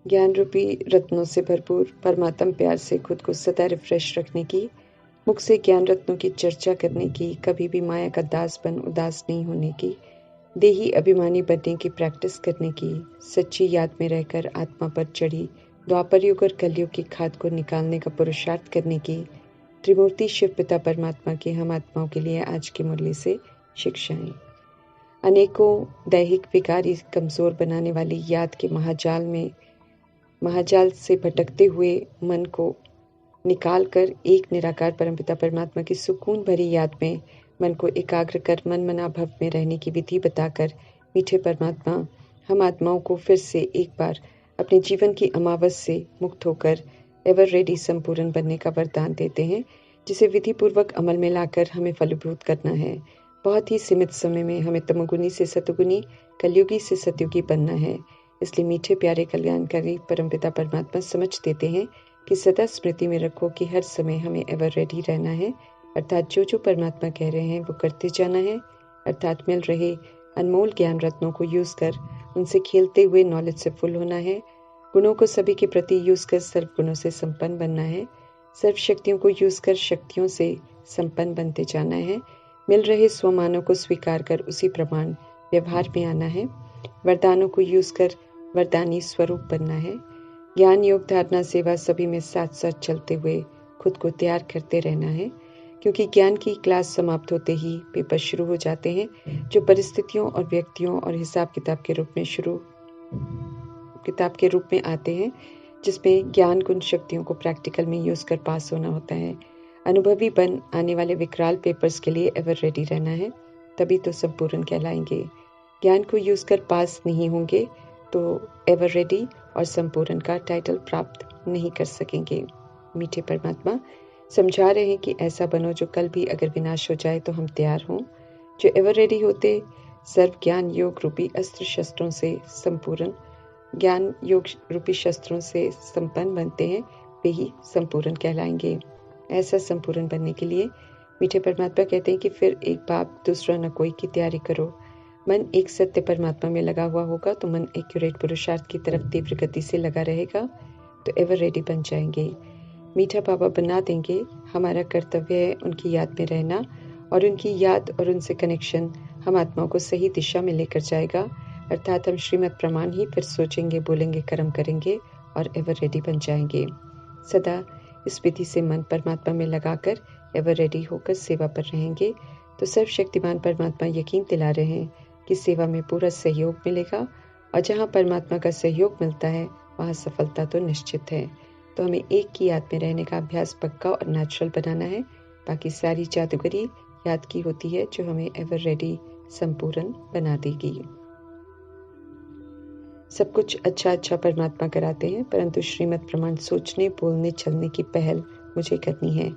ज्ञान रूपी रत्नों से भरपूर परमात्म प्यार से खुद को सदा रिफ्रेश रखने की, मुख से ज्ञान रत्नों की चर्चा करने की, कभी भी माया का दास बन उदास नहीं होने की, देही अभिमानी बनने की प्रैक्टिस करने की, सच्ची याद में रहकर आत्मा पर चढ़ी द्वापर युग और कलयुग की खाद को निकालने का पुरुषार्थ करने की, त्रिमूर्ति शिव पिता परमात्मा की हम आत्माओं के लिए आज की मुरली से शिक्षाएं। अनेकों दैहिक विकारी कमजोर बनाने वाली याद के महाजाल से भटकते हुए मन को निकाल कर एक निराकार परमपिता परमात्मा की सुकून भरी याद में मन को एकाग्र कर मन मना भव में रहने की विधि बताकर मीठे परमात्मा हम आत्माओं को फिर से एक बार अपने जीवन की अमावस से मुक्त होकर एवर रेडी संपूर्ण बनने का वरदान देते हैं, जिसे विधि पूर्वक अमल में लाकर हमें फलीभूत करना है। बहुत ही सीमित समय में हमें तमोगुनी से सतुगुनी, कलयुगी से सतयुगी बनना है। इसलिए मीठे प्यारे कल्याणकारी परमपिता परमात्मा समझ देते हैं कि सदा स्मृति में रखो कि हर समय हमें एवर रेडी रहना है, अर्थात जो परमात्मा कह रहे हैं वो करते जाना है, अर्थात मिल रहे अनमोल ज्ञान रत्नों को यूज कर उनसे खेलते हुए नॉलेज से फुल होना है, गुणों को सभी के प्रति यूज कर सर्व गुणों से संपन्न बनना है, सर्व शक्तियों को यूज कर शक्तियों से संपन्न बनते जाना है, मिल रहे स्वमानों को स्वीकार कर उसी प्रमाण व्यवहार में आना है, वरदानों को यूज कर वरदानी स्वरूप बनना है, ज्ञान योग धारणा सेवा सभी में साथ साथ चलते हुए खुद को तैयार करते रहना है, क्योंकि ज्ञान की क्लास समाप्त होते ही पेपर शुरू हो जाते हैं, जो परिस्थितियों और व्यक्तियों और हिसाब किताब के रूप में आते हैं, जिसमें ज्ञान गुण शक्तियों को प्रैक्टिकल में यूज कर पास होना होता है। अनुभवी बन आने वाले विकराल पेपर्स के लिए एवर रेडी रहना है, तभी तो संपूर्ण कहलाएंगे। ज्ञान को यूज कर पास नहीं होंगे तो एवर रेडी और संपूर्ण का टाइटल प्राप्त नहीं कर सकेंगे। मीठे परमात्मा समझा रहे हैं कि ऐसा बनो जो कल भी अगर विनाश हो जाए तो हम तैयार हों। जो एवर रेडी होते सर्व ज्ञान योग रूपी अस्त्र शस्त्रों से संपूर्ण ज्ञान योग रूपी शस्त्रों से संपन्न बनते हैं, वे ही संपूर्ण कहलाएंगे। ऐसा संपूर्ण बनने के लिए मीठे परमात्मा कहते हैं कि फिर एक बाप दूसरा न कोई की तैयारी करो। मन एक सत्य परमात्मा में लगा हुआ होगा तो मन एक्यूरेट पुरुषार्थ की तरफ तीव्र गति से लगा रहेगा तो एवर रेडी बन जाएंगे। मीठा बाबा बना देंगे। हमारा कर्तव्य है उनकी याद में रहना, और उनकी याद और उनसे कनेक्शन हम आत्माओं को सही दिशा में लेकर जाएगा, अर्थात हम श्रीमद् प्रमाण ही फिर सोचेंगे, बोलेंगे, कर्म करेंगे और एवर रेडी बन जाएंगे। सदा इस विधि से मन परमात्मा में लगाकर एवर रेडी होकर सेवा पर रहेंगे तो सर्वशक्तिमान परमात्मा यकीन दिला रहे हैं कि सेवा में पूरा सहयोग मिलेगा, और जहाँ परमात्मा का सहयोग मिलता है वहाँ सफलता तो निश्चित है। तो हमें एक की याद में रहने का अभ्यास पक्का और नेचुरल बनाना है। बाकी सारी जादूगरी याद की होती है जो हमें एवर रेडी संपूर्ण बना देगी। सब कुछ अच्छा परमात्मा कराते हैं, परंतु श्रीमद् प्रमाण सोचने, बोलने, चलने की पहल मुझे करनी है।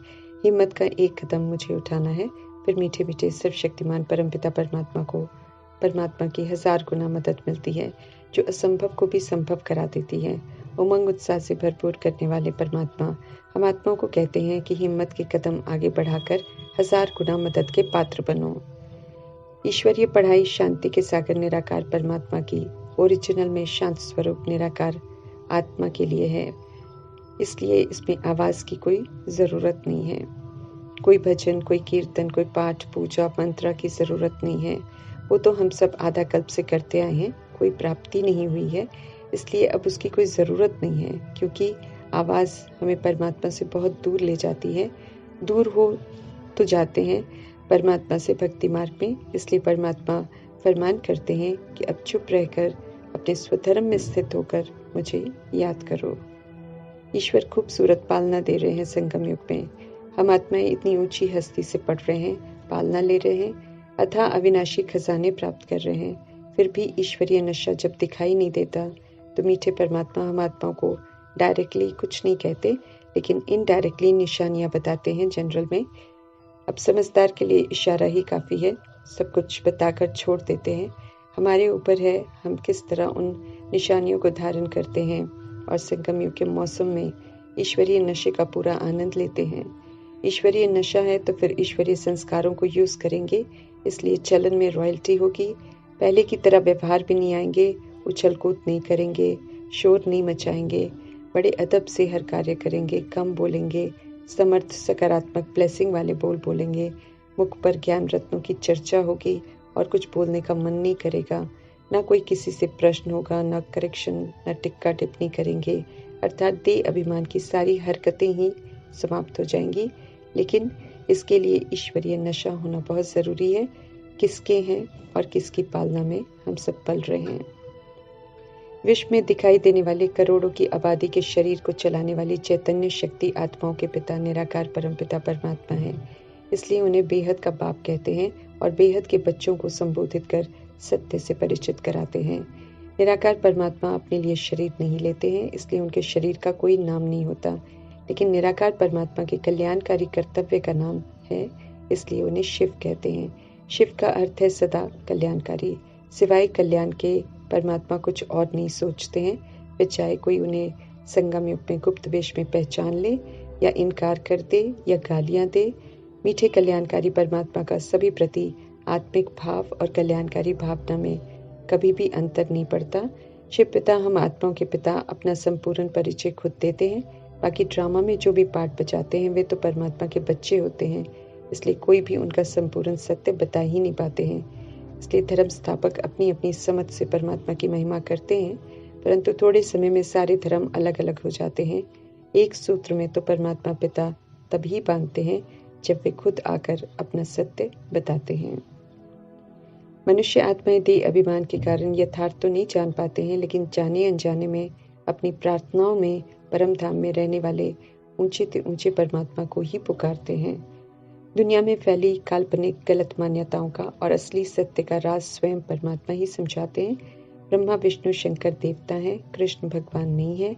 हिम्मत का एक कदम मुझे उठाना है, फिर मीठे मीठे सर्वशक्तिमान परमपिता परमात्मा की 1000 गुना मदद मिलती है, जो असंभव को भी संभव करा देती है। उमंग उत्साह से भरपूर करने वाले परमात्मा हम आत्माओं को कहते हैं कि हिम्मत के कदम आगे बढ़ाकर 1000 गुना मदद के पात्र बनो। ईश्वरीय पढ़ाई शांति के सागर निराकार परमात्मा की ओरिजिनल में शांत स्वरूप निराकार आत्मा के लिए है, इसलिए इसमें आवाज की कोई जरूरत नहीं है। कोई भजन, कोई कीर्तन, कोई पाठ, पूजा, मंत्र की जरूरत नहीं है। वो तो हम सब आधा कल्प से करते आए हैं, कोई प्राप्ति नहीं हुई है, इसलिए अब उसकी कोई ज़रूरत नहीं है, क्योंकि आवाज़ हमें परमात्मा से बहुत दूर ले जाती है। दूर हो तो जाते हैं परमात्मा से भक्ति मार्ग में, इसलिए परमात्मा फरमान करते हैं कि अब चुप रहकर अपने स्वधर्म में स्थित होकर मुझे याद करो। ईश्वर खूबसूरत पालना दे रहे हैं संगम युग में। हम आत्माएं इतनी ऊंची हस्ती से पढ़ रहे हैं, पालना ले रहे हैं, अथाह अविनाशी खजाने प्राप्त कर रहे हैं, फिर भी ईश्वरीय नशा जब दिखाई नहीं देता तो मीठे परमात्मा हम आत्माओं को डायरेक्टली कुछ नहीं कहते, लेकिन इनडायरेक्टली निशानियां बताते हैं जनरल में। अब समझदार के लिए इशारा ही काफ़ी है, सब कुछ बताकर छोड़ देते हैं। हमारे ऊपर है हम किस तरह उन निशानियों को धारण करते हैं और संगम युग के मौसम में ईश्वरीय नशे का पूरा आनंद लेते हैं। ईश्वरीय नशा है तो फिर ईश्वरीय संस्कारों को यूज़ करेंगे, इसलिए चलन में रॉयल्टी होगी। पहले की तरह व्यवहार भी नहीं आएंगे, उछल कूद नहीं करेंगे, शोर नहीं मचाएंगे, बड़े अदब से हर कार्य करेंगे, कम बोलेंगे, समर्थ सकारात्मक ब्लेसिंग वाले बोल बोलेंगे, मुख पर ज्ञान रत्नों की चर्चा होगी और कुछ बोलने का मन नहीं करेगा, ना कोई किसी से प्रश्न होगा, ना करेक्शन, ना टिक्का टिप्पणी करेंगे, अर्थात देह अभिमान की सारी हरकतें ही समाप्त हो जाएंगी। लेकिन इसके लिए ईश्वरीय नशा होना बहुत ज़रूरी है। किसके हैं और किसकी पालना में हम सब पल रहे हैं। विश्व में दिखाई देने वाले करोड़ों की आबादी के शरीर को चलाने वाली चैतन्य शक्ति आत्माओं के पिता निराकार परमपिता परमात्मा है। इसलिए उन्हें बेहद का बाप कहते हैं और बेहद के बच्चों को संबोधित कर सत्य से परिचित कराते हैं। निराकार परमात्मा अपने लिए शरीर नहीं लेते हैं, इसलिए उनके शरीर का कोई नाम नहीं होता, लेकिन निराकार परमात्मा के कल्याणकारी कर्तव्य का नाम है, इसलिए उन्हें शिव कहते हैं। शिव का अर्थ है सदा कल्याणकारी। सिवाय कल्याण के परमात्मा कुछ और नहीं सोचते हैं। वे चाहे कोई उन्हें संगम युग में गुप्त वेश में पहचान ले या इनकार कर दे या गालियां दे, मीठे कल्याणकारी परमात्मा का सभी प्रति आत्मिक भाव और कल्याणकारी भावना में कभी भी अंतर नहीं पड़ता। शिव पिता हम आत्माओं के पिता अपना संपूर्ण परिचय खुद देते हैं। बाकी ड्रामा में जो भी पार्ट बजाते हैं वे तो परमात्मा के बच्चे होते हैं, इसलिए कोई भी उनका संपूर्ण सत्य बता ही नहीं पाते हैं। इसलिए धर्म स्थापक अपनी अपनी समझ से परमात्मा की महिमा करते हैं, परंतु थोड़े समय में सारे धर्म अलग अलग हो जाते हैं। एक सूत्र में तो परमात्मा पिता तभी बांधते हैं जब वे खुद आकर अपना सत्य बताते हैं। मनुष्य आत्माएं देह अभिमान के कारण यथार्थ तो नहीं जान पाते हैं, लेकिन जाने अनजाने में अपनी प्रार्थनाओं में परम धाम में रहने वाले ऊंचे से ऊंचे परमात्मा को ही पुकारते हैं। दुनिया में फैली काल्पनिक गलत मान्यताओं का और असली सत्य का राज स्वयं परमात्मा ही समझाते हैं। ब्रह्मा विष्णु शंकर देवता हैं, कृष्ण भगवान नहीं है।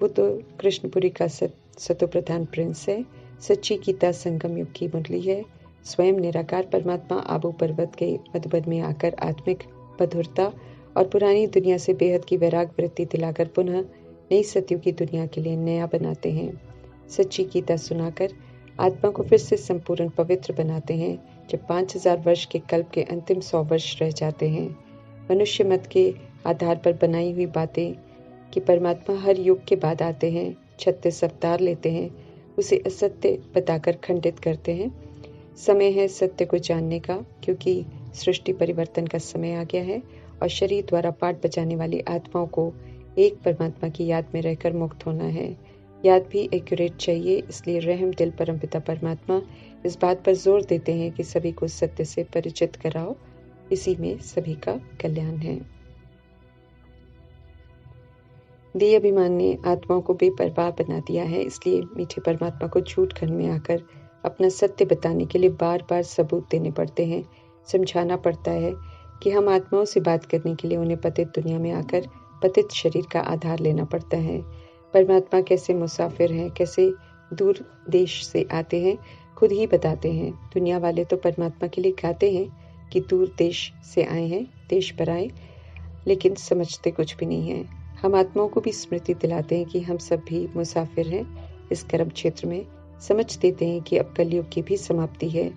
वो तो कृष्णपुरी का सतो प्रधान प्रिंस है। सच्ची गीता संगम युग की मुरली है। स्वयं निराकार परमात्मा आबू पर्वत के मधुबन में आकर आत्मिक मधुरता और पुरानी दुनिया से बेहद की वैराग वृत्ति दिलाकर पुनः नई सतयुग की दुनिया के लिए नया बनाते हैं। सच्ची गीता सुनाकर आत्मा को फिर से संपूर्ण पवित्र बनाते हैं। जब 5000 वर्ष के कल्प के अंतिम 100 वर्ष रह जाते हैं, मनुष्य मत के आधार पर बनाई हुई बातें कि परमात्मा हर युग के बाद आते हैं, 36 अवतार लेते हैं, उसे असत्य बताकर खंडित करते हैं। समय है सत्य को जानने का, क्योंकि सृष्टि परिवर्तन का समय आ गया है और शरीर द्वारा पाठ बजाने वाली आत्माओं को एक परमात्मा की याद में रहकर मुक्त होना है। याद भी एक्यूरेट चाहिए, इसलिए रहम दिल परमपिता परमात्मा इस बात पर जोर देते हैं कि सभी को सत्य से परिचित कराओ, इसी में सभी का कल्याण है। देह अभिमान ने आत्माओं को बेपरवाह बना दिया है, इसलिए मीठे परमात्मा को झूठ घर में आकर अपना सत्य बताने के लिए बार बार सबूत देने पड़ते हैं। समझाना पड़ता है कि हम आत्माओं से बात करने के लिए उन्हें पतित दुनिया में आकर पतित शरीर का आधार लेना पड़ता है। परमात्मा कैसे मुसाफिर हैं, कैसे दूर देश से आते हैं, खुद ही बताते हैं। दुनिया वाले तो परमात्मा के लिए गाते हैं कि दूर देश से आए हैं, देश पर आए, लेकिन समझते कुछ भी नहीं है। हम आत्माओं को भी स्मृति दिलाते हैं कि हम सब भी मुसाफिर हैं इस कर्म क्षेत्र में। समझ देते हैं कि अब कलयुग की भी समाप्ति है।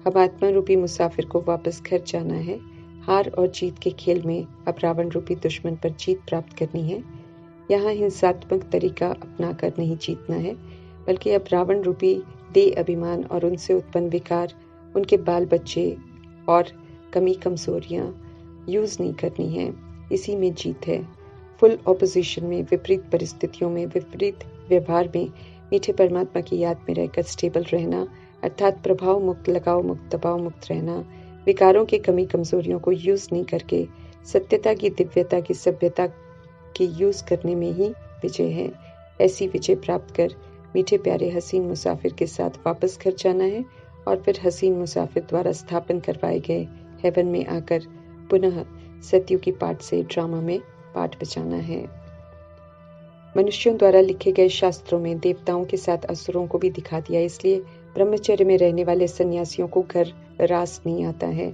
हम आत्मा रूपी मुसाफिर को वापस घर जाना है। हार और जीत के खेल में अब रावण रूपी दुश्मन पर जीत प्राप्त करनी है। यहाँ हिंसात्मक तरीका अपनाकर नहीं जीतना है, बल्कि अब रावण रूपी देह अभिमान और उनसे उत्पन्न विकार, उनके बाल बच्चे और कमी कमजोरियाँ यूज नहीं करनी है। इसी में जीत है। फुल ऑपोजिशन में, विपरीत परिस्थितियों में, विपरीत व्यवहार में मीठे परमात्मा की याद में रहकर स्टेबल रहना, अर्थात प्रभाव मुक्त, लगाव मुक्त, दबाव मुक्त रहना। विकारों की कमी कमजोरियों को यूज नहीं करके सत्यता की, दिव्यता की, सभ्यता की यूज करने में ही विजय है। ऐसी विजय प्राप्त कर मीठे प्यारे हसीन मुसाफिर के साथ वापस घर जाना है और फिर हसीन मुसाफिर द्वारा स्थापन करवाए गए हेवन में आकर पुनः सतयुग की पाठ से ड्रामा में पाठ बचाना है। मनुष्यों द्वारा लिखे गए शास्त्रों में देवताओं के साथ असुरों को भी दिखा दिया, इसलिए ब्रह्मचर्य में रहने वाले सन्यासियों को घर रास नहीं आता है।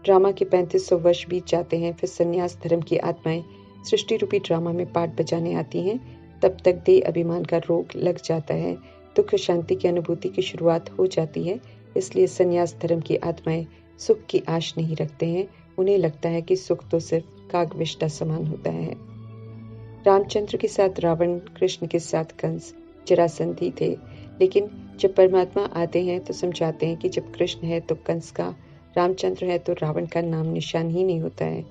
ड्रामा के 3500 वर्ष बीत जाते हैं, फिर सन्यास धर्म की आत्माएं सृष्टि रूपी ड्रामा में पाठ बजाने आती हैं। तब तक देह अभिमान का रोग लग जाता है, दुख शांति की अनुभूति की शुरुआत हो जाती है। इसलिए सन्यास धर्म की आत्माएं सुख की आश नहीं रखते हैं। उन्हें लगता है कि सुख तो सिर्फ कागविष्टा समान होता है। रामचंद्र के साथ रावण, कृष्ण के साथ कंस, जरासंधी थे। लेकिन जब परमात्मा आते हैं तो समझाते हैं कि जब कृष्ण है तो कंस का, रामचंद्र है तो रावण का नाम निशान ही नहीं होता है।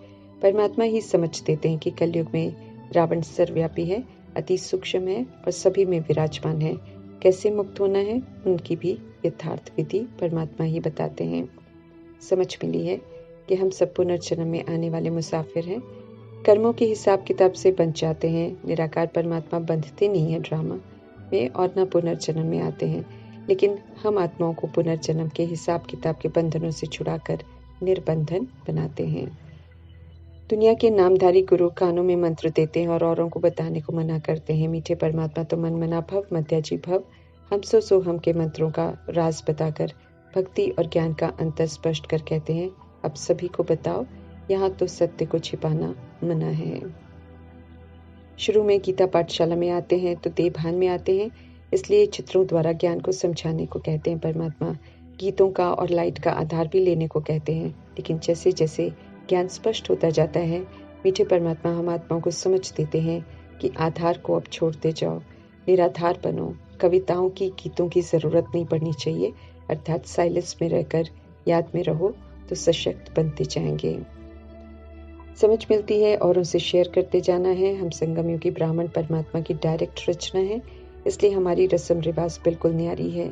परमात्मा ही समझ देते हैं कि कलयुग में रावण सर्वव्यापी है, अति सूक्ष्म है और सभी में विराजमान है। कैसे मुक्त होना है उनकी भी यथार्थ विधि परमात्मा ही बताते हैं। समझ मिली है कि हम सब पुनर्जन्म में आने वाले मुसाफिर हैं। कर्मों के हिसाब किताब से बंध जाते हैं। निराकार परमात्मा बंधते नहीं है ड्रामा में और न पुनर्जन्म में आते हैं, लेकिन हम आत्माओं को पुनर्जन्म के हिसाब किताब के बंधनों से छुड़ाकर निर्बंधन बनाते हैं। दुनिया के नामधारी गुरु कानों में मंत्र देते हैं और औरों को बताने को मना करते हैं। मीठे परमात्मा तो मन मना भव, मध्याजी भव, हम सो हम के मंत्रों का राज बताकर भक्ति और ज्ञान का अंतर स्पष्ट कर कहते हैं, अब सभी को बताओ, यहाँ तो सत्य को छिपाना मना है। शुरू में गीता पाठशाला में आते हैं तो देवभान में आते हैं, इसलिए चित्रों द्वारा ज्ञान को समझाने को कहते हैं। परमात्मा गीतों का और लाइट का आधार भी लेने को कहते हैं, लेकिन जैसे जैसे ज्ञान स्पष्ट होता जाता है, मीठे परमात्मा हम आत्माओं को समझ देते हैं कि आधार को अब छोड़ते जाओ, निराधार बनो। कविताओं की, गीतों की जरूरत नहीं पड़नी चाहिए, अर्थात साइलेंस में रहकर याद में रहो तो सशक्त बनते जाएंगे। समझ मिलती है और उनसे शेयर करते जाना है। हम संगम युगी ब्राह्मण परमात्मा की डायरेक्ट रचना है, इसलिए हमारी रस्म रिवाज बिल्कुल न्यारी है।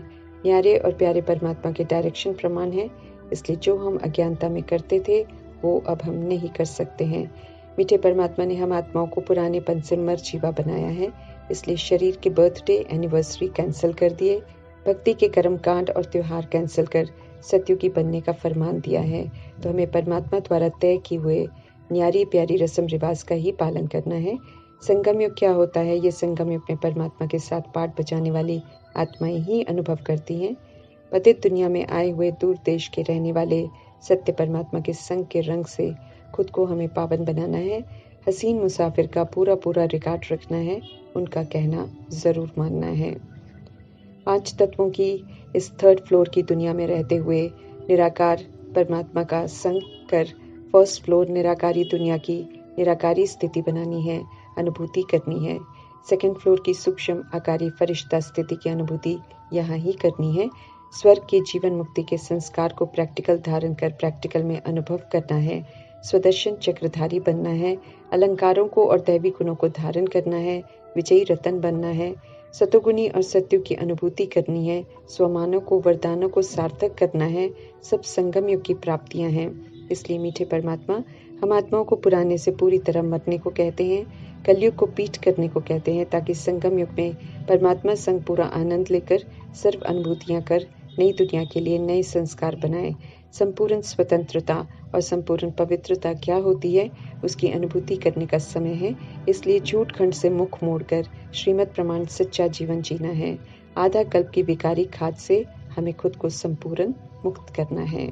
न्यारे और प्यारे परमात्मा के डायरेक्शन प्रमाण है, इसलिए जो हम अज्ञानता में करते थे वो अब हम नहीं कर सकते हैं। मीठे परमात्मा ने हम आत्माओं को पुरानेपन से मर जीवा बनाया है, इसलिए शरीर के बर्थडे एनिवर्सरी कैंसिल कर दिए, भक्ति के कर्मकांड और त्योहार कैंसिल कर सतयुगी बनने का फरमान दिया है। तो हमें परमात्मा द्वारा तय किए हुए न्यारी प्यारी रस्म रिवाज का ही पालन करना है। संगम युग क्या होता है, ये संगम युग में परमात्मा के साथ पाठ बजाने वाली आत्माएं ही अनुभव करती हैं। पतित दुनिया में आए हुए दूर देश के रहने वाले सत्य परमात्मा के संग के रंग से खुद को हमें पावन बनाना है। हसीन मुसाफिर का पूरा पूरा रिकॉर्ड रखना है, उनका कहना जरूर मानना है। 5 तत्वों की इस 3rd फ्लोर की दुनिया में रहते हुए निराकार परमात्मा का संग कर 1st फ्लोर निराकारी दुनिया की निराकारी स्थिति बनानी है, अनुभूति करनी है। 2nd फ्लोर की सूक्ष्म आकारी फरिश्ता स्थिति की अनुभूति यहाँ ही करनी है। स्वर्ग के जीवन मुक्ति के संस्कार को प्रैक्टिकल धारण कर प्रैक्टिकल में अनुभव करना है। स्वदर्शन चक्रधारी बनना है, अलंकारों को और दैवी गुणों को धारण करना है, विजयी रतन बनना है, सतोगुणी और सत्युग की अनुभूति करनी है, स्वमानों को वरदानों को सार्थक करना है। सब संगम युग की प्राप्तियां हैं, इसलिए मीठे परमात्मा हम आत्माओं को पुराने से पूरी तरह मरने को कहते हैं, कलयुग को पीठ करने को कहते हैं, ताकि संगम युग में परमात्मा संग पूरा आनंद लेकर सर्व अनुभूतियां कर नई दुनिया के लिए नए संस्कार बनाए। संपूर्ण स्वतंत्रता और संपूर्ण पवित्रता क्या होती है, उसकी अनुभूति करने का समय है। इसलिए झूठ खंड से मुख मोड़कर श्रीमद् प्रमाण सच्चा जीवन जीना है। आधा कल्प की विकारी खाद से हमें खुद को संपूर्ण मुक्त करना है।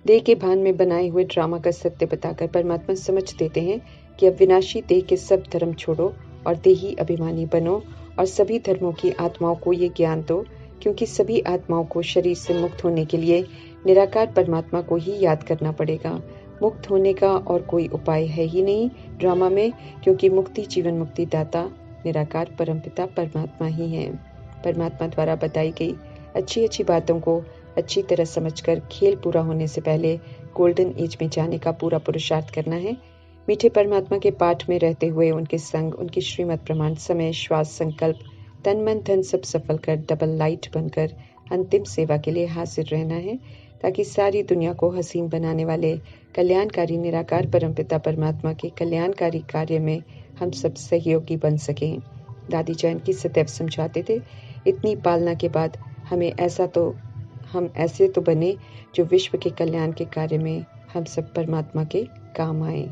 देह के भान में बनाए हुए ड्रामा का सत्य बताकर परमात्मा समझ देते हैं कि अब विनाशी देह के सब धर्म छोड़ो और देही अभिमानी बनो और सभी धर्मों की आत्माओं को ये ज्ञान दो, क्योंकि सभी आत्माओं को शरीर से मुक्त होने के लिए निराकार परमात्मा को ही याद करना पड़ेगा। मुक्त होने का और कोई उपाय है ही नहीं ड्रामा में, क्योंकि मुक्ति जीवन मुक्ति दाता निराकार परमपिता परमात्मा ही है। परमात्मा द्वारा बताई गई अच्छी अच्छी बातों को अच्छी तरह समझकर खेल पूरा होने से पहले गोल्डन एज में जाने का पूरा पुरुषार्थ करना है। मीठे परमात्मा के पाठ में रहते हुए उनके संग, उनकी श्रीमद् प्रमाण, समय, श्वास, संकल्प, तन मन धन सब सफल कर डबल लाइट बनकर अंतिम सेवा के लिए हाजिर रहना है, ताकि सारी दुनिया को हसीन बनाने वाले कल्याणकारी निराकार परमपिता परमात्मा के कल्याणकारी कार्य में हम सब सहयोगी बन सकें। दादी जानकी सदैव समझाते थे, इतनी पालना के बाद हम ऐसे तो बने जो विश्व के कल्याण के कार्य में हम सब परमात्मा के काम आए।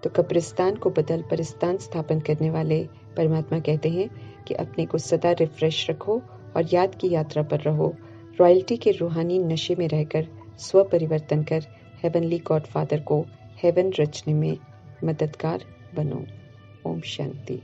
तो कब्रिस्तान को बदल परिस्तान स्थापन करने वाले परमात्मा कहते हैं कि अपने को सदा रिफ्रेश रखो और याद की यात्रा पर रहो। रॉयल्टी के रूहानी नशे में रहकर स्व परिवर्तन कर हेवनली गॉड फादर को हेवन रचने में मददगार बनो। ओम शांति।